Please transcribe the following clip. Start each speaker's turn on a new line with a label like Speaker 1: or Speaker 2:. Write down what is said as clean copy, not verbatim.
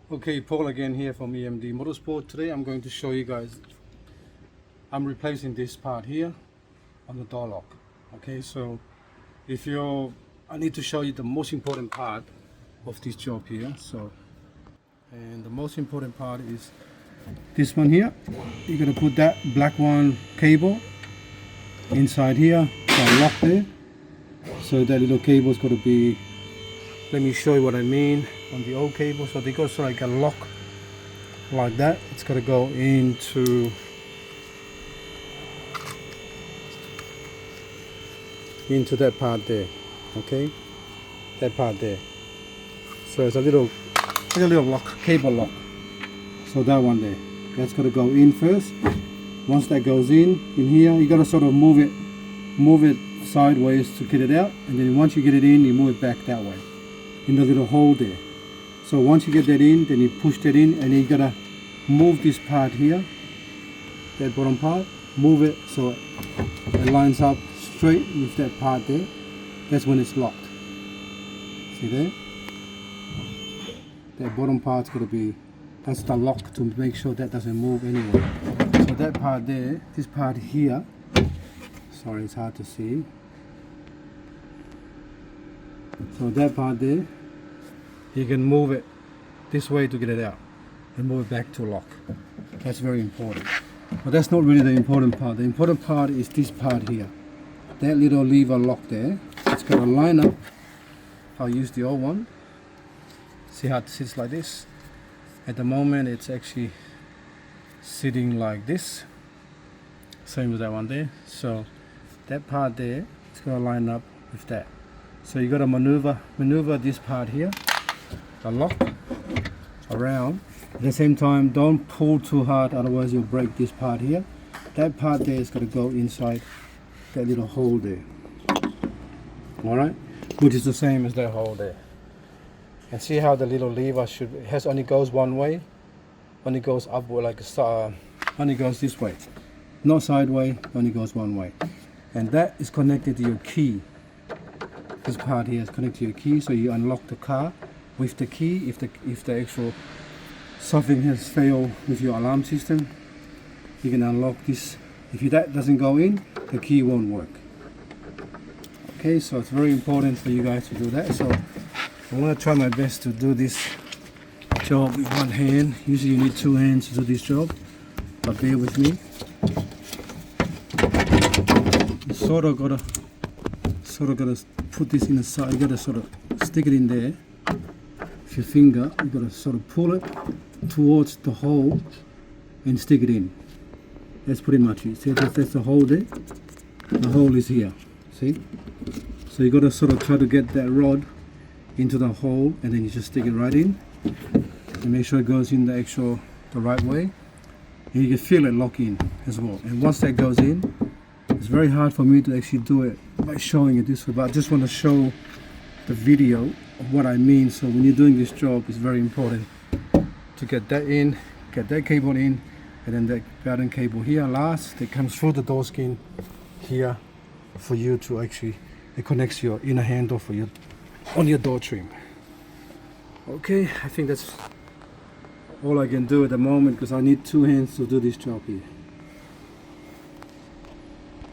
Speaker 1: Okay, Paul again here from EMD Motorsport. Today I'm going to show you guys, I'm replacing this part here on the door lock. Okay, so I need to show you the most important part of this job here. And the most important part is this one here. You're gonna put that black one cable inside here, lock there. So that little cable is gonna be, let me show you what I mean on the old cable. So they go so like a lock like that. It's gonna go into that part there. Okay, that part there. So it's a little lock, cable lock. So that one there, that's gonna go in first. Once that goes in here, you gotta sort of move it sideways to get it out, and then once you get it in, you move it back that way in the little hole there. So once you get that in, then you push that in, and you gotta move this part here, that bottom part, move it so it lines up straight with that part there. That's when it's locked. See there? That bottom part's gonna be, that's the lock to make sure that doesn't move anyway. So that part there, this part here, sorry it's hard to see. So that part there, you can move it this way to get it out and move it back to lock. That's very important. But that's not really the important part. The important part is this part here. That little lever lock there, it's going to line up. I'll use the old one. See how it sits like this? At the moment it's actually sitting like this. Same as that one there. So that part there, it's going to line up with that. So you got to maneuver this part here, the lock, around. At the same time, don't pull too hard, otherwise you'll break this part here. That part there is going to go inside that little hole there. Alright, which is the same as that hole there. And see how the little lever only goes one way, only goes upward, like only goes this way, not sideways, only goes one way. And that is connected to your key. This part here is connected to your key, so you unlock the car with the key. If the actual something has failed with your alarm system, you can unlock this. If that doesn't go in, the key won't work. Okay, so it's very important for you guys to do that. So I'm gonna try my best to do this job with one hand. Usually you need two hands to do this job, but bear with me. You sort of gotta put this in the side. You gotta sort of stick it in there with your finger. You gotta sort of pull it towards the hole and stick it in. That's pretty much it. See, that's the hole there. The hole is here. See? So you gotta sort of try to get that rod into the hole, and then you just stick it right in and make sure it goes in the right way. And you can feel it lock in as well. And once that goes in, it's very hard for me to actually do it by showing it this way, but I just want to show the video of what I mean. So when you're doing this job, it's very important to get that in, get that cable in, and then that button cable here last, that comes through the door skin here for you to actually, it connects your inner handle for your, on your door trim. Okay, I think that's all I can do at the moment, because I need two hands to do this job here.